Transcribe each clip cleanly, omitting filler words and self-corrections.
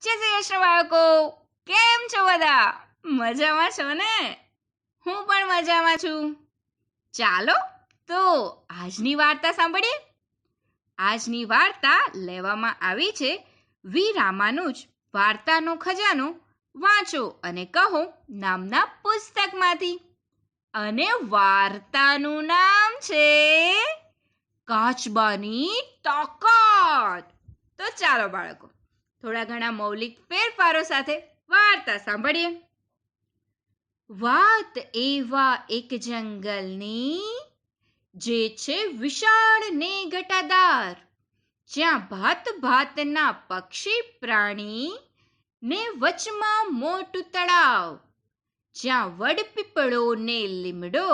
જય શ્રી કૃષ્ણ બાળકો. કેમ છો બધા? મજામાં છો ને? હું પણ મજામાં છું. ચાલો તો આજની વાર્તા સાંભળીએ. આજની વાર્તા લેવામાં આવી છે વી રામાનુજ વાર્તાનો ખજાનો વાંચો અને કહો નામના પુસ્તકમાંથી. અને વાર્તાનું નામ છે કાચબાની તાકાત. તો ચાલો બાળકો, થોડા ઘણા મૌલિક ફેરફારો સાથે વાર્તા સાંભળીએ. વાત એવા એક જંગલની, જે છે વિશાળ ને ઘટાદાર, જ્યાં ભાત ભાતના પક્ષી પ્રાણી ને વચમાં મોટું તળાવ, જ્યાં વડપીપળો ને લીમડો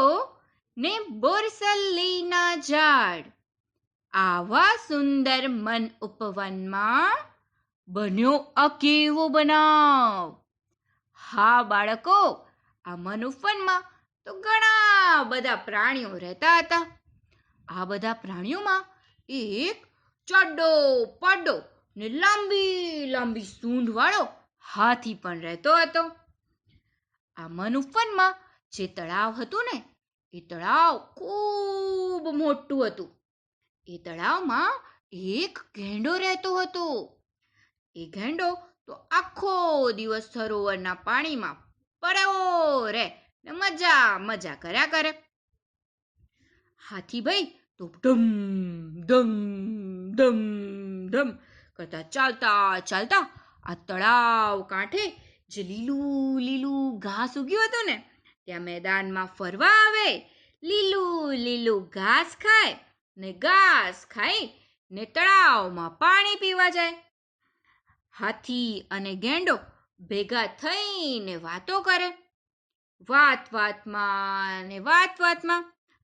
ને બોરસલ્લીના ઝાડ. આવા સુંદર મન ઉપવનમાં બન્યો આ કેવો બનાવ. હા બાળકો, આ મનુફનમાં તો ઘણા બધા પ્રાણીઓ રહેતા હતા. આ બધા પ્રાણીઓમાં એક જાડો પાડો ને લાંબી લાંબી સૂંઢ વાળો હાથી પણ રહેતો હતો. આ મનુફનમાં જે તળાવ હતું ને, એ તળાવ ખૂબ મોટું હતું. એ તળાવમાં એક ગેંડો રહેતો હતો. એ ગેંડો તો આખો દિવસ સરોવરના પાણીમાં પડ્યો રહે ને મજા મજા કર્યા કરે. હાથીભાઈ તો ધમ ધમ ધમ ધમ કરતા ચાલતા ચાલતા આ તળાવ કાંઠે જે લીલું લીલું ઘાસ ઉગ્યું હતું ને, ત્યાં મેદાનમાં ફરવા આવે, લીલું લીલું ઘાસ ખાય ને ઘાસ ખાઈ ને તળાવમાં પાણી પીવા જાય. હાથી અને ગેંડો ભેગા થઈને વાતો કરે. વાત વાતમાં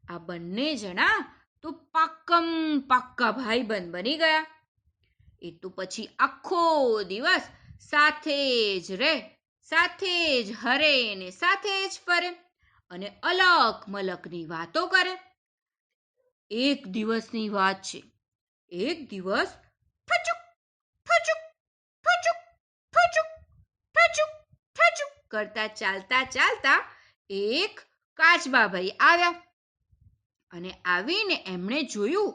આ બંને જણા તો પાક્કા ભાઈબંધ બની ગયા. એ તો પછી આખો દિવસ સાથે જ રહે, સાથે જ હરે ને સાથે જ ફરે અને અલક મલકની વાતો કરે. એક દિવસની વાત છે. એક દિવસ ફચુક ફચુક ફચુક ફચુક ફચુક ફચુક કરતા ચાલતા ચાલતા એક કાચબાભાઈ આવ્યા. અને આવીને એમણે જોયું,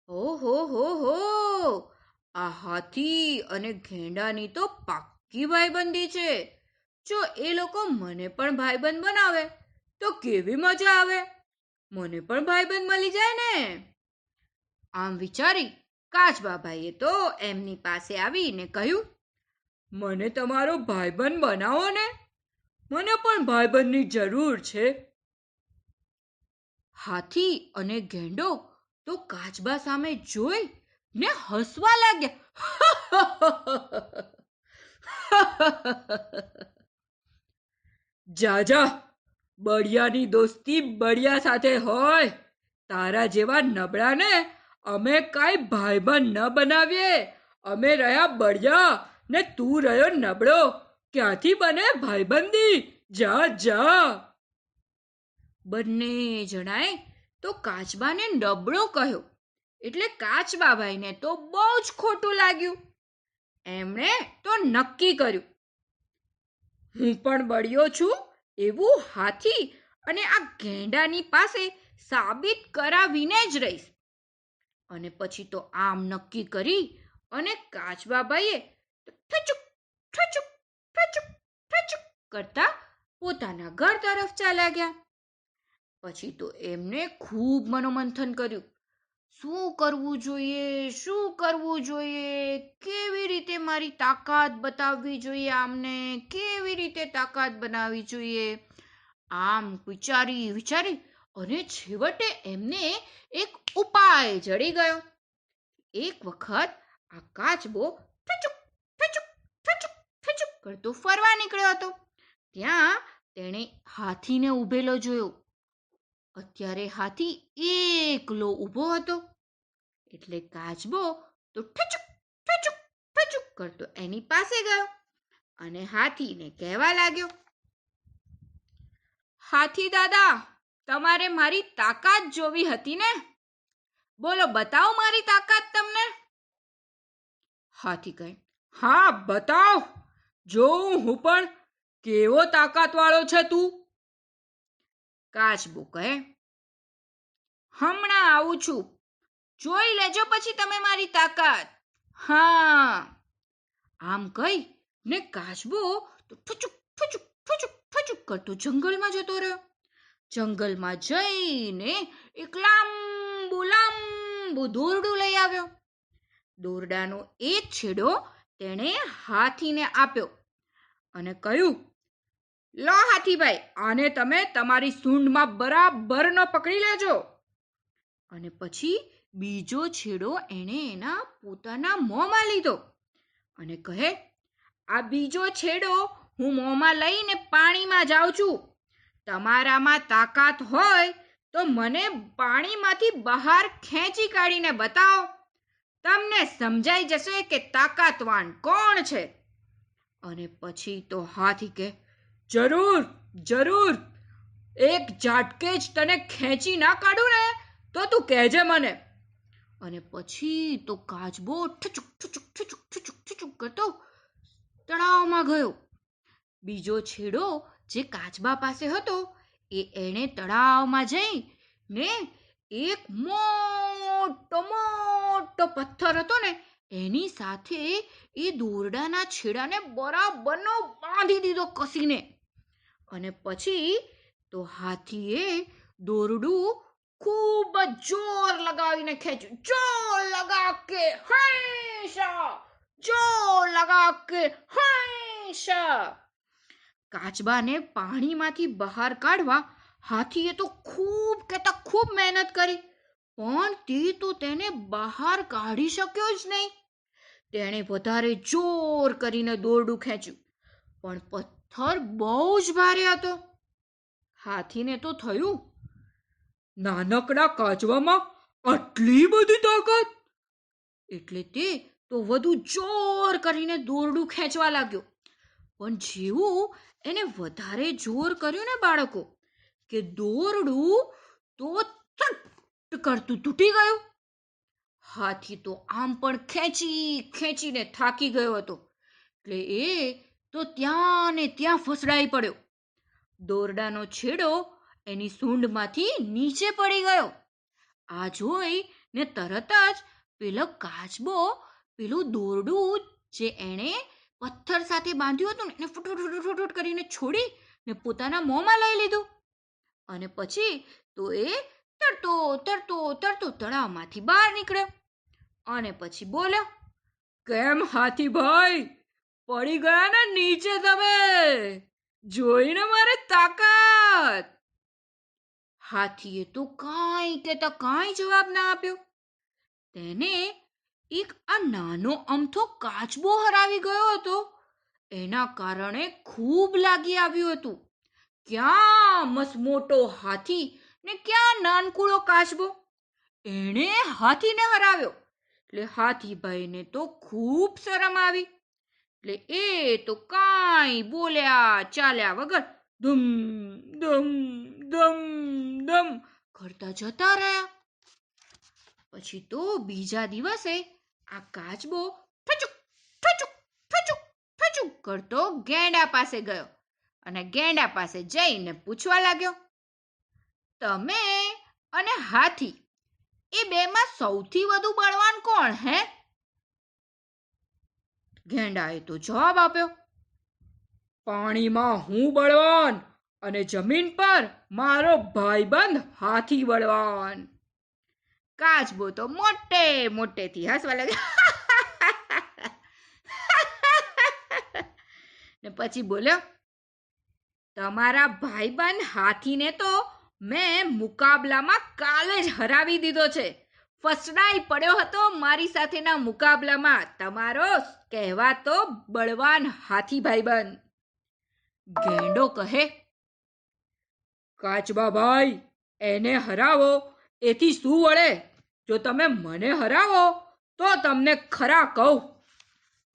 ઓહો હો હો, આ હાથી અને ઘેંડાની તો પાક્કી ભાઈબંધી છે. જો એ લોકો મને પણ ભાઈબંધ બનાવે તો કેવી મજા આવે. મને પણ ભાઈબંધ મળી જાય ને. આમ વિચારી કાચબાભાઈએ તો એમની પાસે આવીને કહ્યું, મને તમારો ભાઈબંધ બનાવો ને, મને પણ ભાઈબંધની જરૂર છે. હાથી અને ગેંડો તો કાચબા સામે જોઈ ને હસવા લાગ્યા. જા બળિયાની દોસ્તી બળિયા સાથે હોય. તારા જેવા નબળાને અમે કાંઈ ભાઈબંધ ન બનાવીએ. અમે રહ્યા બળિયા ને તું રહ્યો નબળો. ક્યાંથી બને ભાઈબંધી? જા જા. બંને જણાએ તો કાચબાને નબળો કહ્યો, એટલે કાચબાભાઈને તો બહુ જ ખોટું લાગ્યું. એમણે તો નક્કી કર્યું, હું પણ બળ્યો છું એવું હાથી અને આ ગેંડાની પાસે સાબિત કરાવીને જ રહીશ. અને પછી તો આમ નક્કી કરી અને કાચબાભાઈએ ઠચુક ઠચુક ઠચુક ઠચુક કરતા પોતાના ઘર તરફ ચાલ્યા ગયા. પછી તો એમને ખૂબ મનોમંથન કર્યું. શું કરવું જોઈએ, કેવી રીતે મારી તાકાત બતાવવી જોઈએ, આમને કેવી રીતે તાકાત બનાવવી જોઈએ. આમ વિચારી અને છેવટે એમને એક ઉપાય જડી ગયો. એક વખત આ કાચબો ઠચુક ઠચુક ઠચુક ઠચુક કરતો ફરવા નીકળ્યો હતો. ત્યાં તેણે હાથીને ઊભેલો જોયો. અત્યારે હાથી એકલો ઊભો હતો. એટલે કાચબો તો ઠચુક ઠચુક ઠચુક કરતો એની પાસે ગયો અને હાથીને કહેવા લાગ્યો, હાથી દાદા, તમારે મારી તાકાત જોવી હતી ને? બોલો, બતાવો મારી તાકાત તમને. હાથી કહે, હા બતાવ, જોઉં હું પણ કેવો તાકાતવાળો છે તું. કાચબો કહે, હમણાં આવું છું, જોઈ લેજો પછી તમે મારી તાકાત. હા. આમ કહી ને કાચબો તો ઠુચુક ઠુચુક ઠુચુક ઠુચુક કરતો જંગલમાં જતો રહ્યો. જંગલમાં જઈને એક લાંબુ લાંબુ દોરડું લઈ આવ્યો. દોરડાનો એક છેડો તેણે હાથીને આપ્યો અને કહ્યું, લો હાથીભાઈ, આને તમે તમારી સૂંઢમાં બરાબરનો પકડી લેજો. અને પછી બીજો છેડો એણે એના પોતાના મોંમાં લીધો અને કહે, આ બીજો છેડો હું મોંમાં લઈને પાણીમાં જાઉં છું. તમારામાં તાકાત હોય તો મને પાણીમાંથી બહાર ખેંચી કાઢીને બતાવો. તમને સમજાઈ જશે કે તાકાતવાન કોણ છે. અને પછી તો હાથી કહે, જરૂર જરૂર, એક ઝાટકે જ તને ખેંચી ના કાઢું ને તો તું કહેજે મને. અને પછી તો કાચબો ઠુચુક ઠુચુક ઠુચુક ઠુચુક ઠુચુક કરતો તળાવમાં ગયો. બીજો છેડો જે કાચબા પાસે હતો એ એણે તળાવમાં જઈને એક મોટો મોટો પથ્થર હતો ને એની સાથે એ દોરડાના છેડાને બરાબરનો બાંધી દીધો કસીને. અને પછી તો હાથીએ દોરડું ખૂબ જ જોર લગાવીને ખેંચ્યું. જોર લગા કે હૈશા, જોર લગા કે હૈશા. કાચબાને પાણીમાંથી બહાર કાઢવા હાથીએ તો ખૂબ મહેનત કરી, પણ તે તો તેને બહાર કાઢી શક્યો જ નહીં. તેણે વધારે જોર કરીને દોરડું ખેંચ્યું, પણ પથ્થર બહુ જ ભારે હતો. હાથીને તો થયું, નાનકડા કાચવામાં આટલી બધી તાકાત. એટલે તે તો વધુ જોર કરીને દોરડું ખેંચવા લાગ્યો. પણ જેવું એને વધારે જોર કર્યું ને બાળકો, કે દોરડું તો થટ કરતું તૂટી ગયું. હાથી તો આમ પણ ખેંચીને થાકી ગયો હતો, એટલે એ તો ત્યાં ને ત્યાં ફસડાઈ પડ્યો. દોરડાનો છેડો એની સૂંઢમાંથી નીચે પડી ગયો. આ જોઈ ને તરત જ પેલો કાચબો પેલું દોરડું જે એણે પથ્થર સાથે બાંધ્યું હતું ને એને ફટોફટ કરીને છોડી ને પોતાના મોંમાં લઈ લીધું. અને પછી તો એ તરતો તરતો તરતો તળાવમાંથી બહાર નીકળ્યો. અને પછી બોલ્યો, કેમ હાથીભાઈ, પડી ગયા ને નીચે તમે? જોઈને મારે તાકાત. હાથીએ તો કાંઈ કહેતા કાંઈ જવાબ ના આપ્યો. તેને એક આ નાનો અમથો કાચબો હરાવી ગયો હતો એના કારણે ખૂબ લાગી આવ્યું હતું. ક્યાં મસમોટો હાથી ને ક્યાં નાનકુડો કાચબો. એણે હાથીને હરાવ્યો. એટલે હાથીભાઈને તો ખૂબ શરમ આવી. એટલે એ તો કાંઈ બોલ્યા ચાલ્યા વગર ધમ ધમ ધમ ધમ કરતા જતા રહ્યા. પછી તો બીજા દિવસે આ કાચબો ઠચુક ઠચુક ઠચુક ઠચુક કરતો ગેંડા પાસે ગયો અને ગેંડા પાસે જઈને પૂછવા લાગ્યો, તમે અને હાથી એ બેમાં સૌથી વધુ બળવાન કોણ હે? ગેંડાએ તો જવાબ આપ્યો, પાણીમાં હું બળવાન અને જમીન પર મારો ભાઈબંધ હાથી બળવાન. કાચબો તો મોટેથી હસવા લાગ્યો ને પછી બોલ્યો, તમારા ભાઈબંધ હાથીને તો મેં મુકાબલામાં કાલે જ હરાવી દીધો છે. ફસડાઈ પડ્યો હતો મારી સાથેના મુકાબલામાં તમારો કહેવાતો બળવાન હાથી ભાઈબંધ. ગેંડો કહે, કાચબા ભાઈ, એને હરાવો એથી શું વળે? જો તમે મને હરાવો તો તમને ખરા કહું.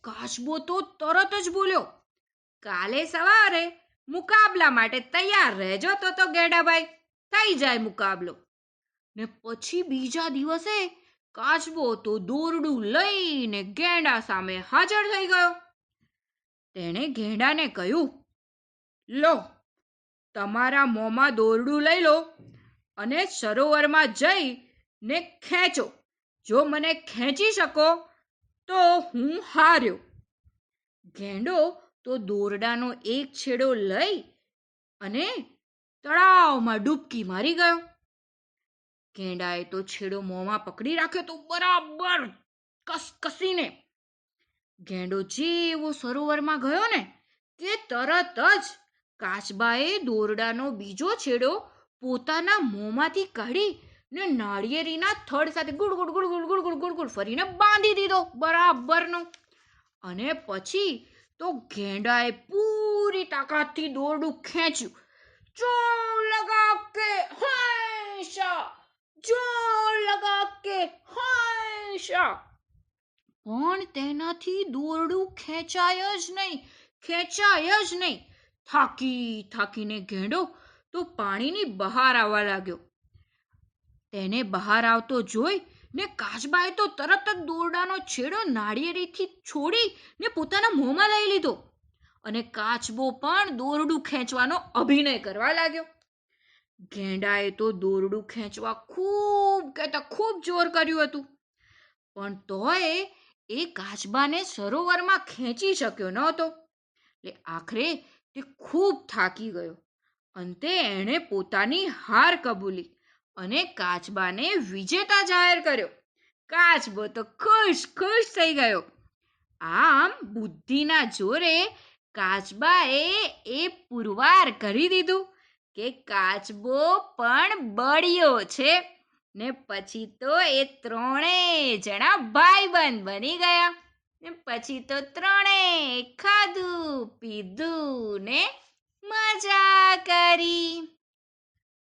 કાચબો તો તરત જ બોલ્યો, કાલે સવારે મુકાબલા માટે તૈયાર રહેજો તો ગેંડાભાઈ, થઈ જાય મુકાબલો. ને પછી બીજા દિવસે કાચબો તો દોરડું લઈને ગેંડા સામે હાજર થઈ ગયો. તેણે ગેંડાને કહ્યું, લો, તમારા મોંમાં દોરડું લઈ લો અને સરોવરમાં જઈને ખેંચો. જો મને ખેંચી શકો તો હું હાર્યો. ગેંડો તો દોરડાનો એક છેડો લઈ અને તળાવમાં ડૂબકી મારી ગયો. ગેંડાએ તો છેડો મોંમાં પકડી રાખ્યો તો બરાબર કસીને. ગેંડો જેવો સરોવરમાં ગયો ને કે તરત જ કાચબાએ દોરડાનો બીજો છેડો પોતાના મોંમાંથી કાઢીને નાળિયેરીના થડ સાથે good good good good good good good good ફરીને બાંધી દીધો બરાબરનો. અને પછી તો ગેંડાએ પૂરી તાકાતથી દોરડું ખેંચ્યું. જોર લગા કે હંશા, જોર લગા કે હંશા. પણ તેનાથી દોરડું ખેંચાય જ નહીં. થાકીને ગેંડો તો પાણીની બહાર આવવા લાગ્યો. તેને બહાર આવતો જોઈ ને કાચબાએ તો તરત જ દોરડાનો છેડો નાળિયેરીથી છોડીને પોતાના મોંમાં લઈ લીધો અને કાચબો પણ દોરડું ખેંચવાનો અભિનય કરવા લાગ્યો. ગેંડાએ તો દોરડું ખેંચવા ખૂબ જોર કર્યું હતું, પણ તોય એ કાચબાને સરોવરમાં ખેંચી શક્યો નહોતો. એટલે આખરે તે ખૂબ થાકી ગયો. અંતે એણે પોતાની હાર કબૂલી અને કાચબાને વિજેતા જાહેર કર્યો. કાચબો તો ખુશ થઈ ગયો. આમ બુદ્ધિના જોરે કાચબાએ એ પુરવાર કરી દીધું કે કાચબો પણ બળિયો છે. ને પછી તો એ ત્રણેય જણા ભાઈબંધ બની ગયા. ને પછી તો ત્રણેય ખાધું પીધું ને મજા કરી.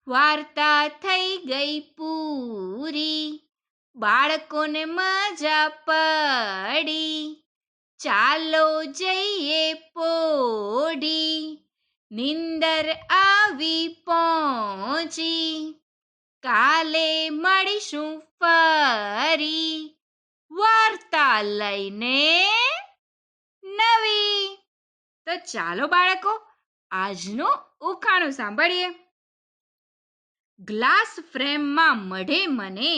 વાર્તા થઈ ગઈ પૂરી, બાળકોને મજા પડી. ચાલો જઈએ પોઢી, નિંદર આવી પહોંચી. કાલે મળીશું ફરી, વાર્તા લઈને નવી. તો ચાલો બાળકો, આજનું ઉખાણું સાંભળીએ. ગ્લાસ ફ્રેમમાં મઢે મને,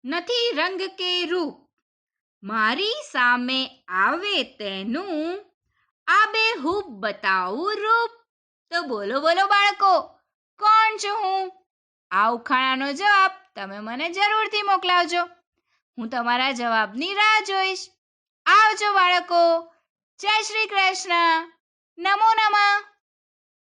નથી રંગ કે રૂપ. મારી સામે આવે તેનું, આબેહૂબ બતાવું રૂપ. તો બોલો બાળકો, કોણ છું હું? આ ઉખાણાનો જવાબ તમે મને જરૂરથી મોકલાવજો. હું તમારા જવાબની રાહ જોઈશ. આવજો બાળકો. જય શ્રી કૃષ્ણ. નમો નમઃ.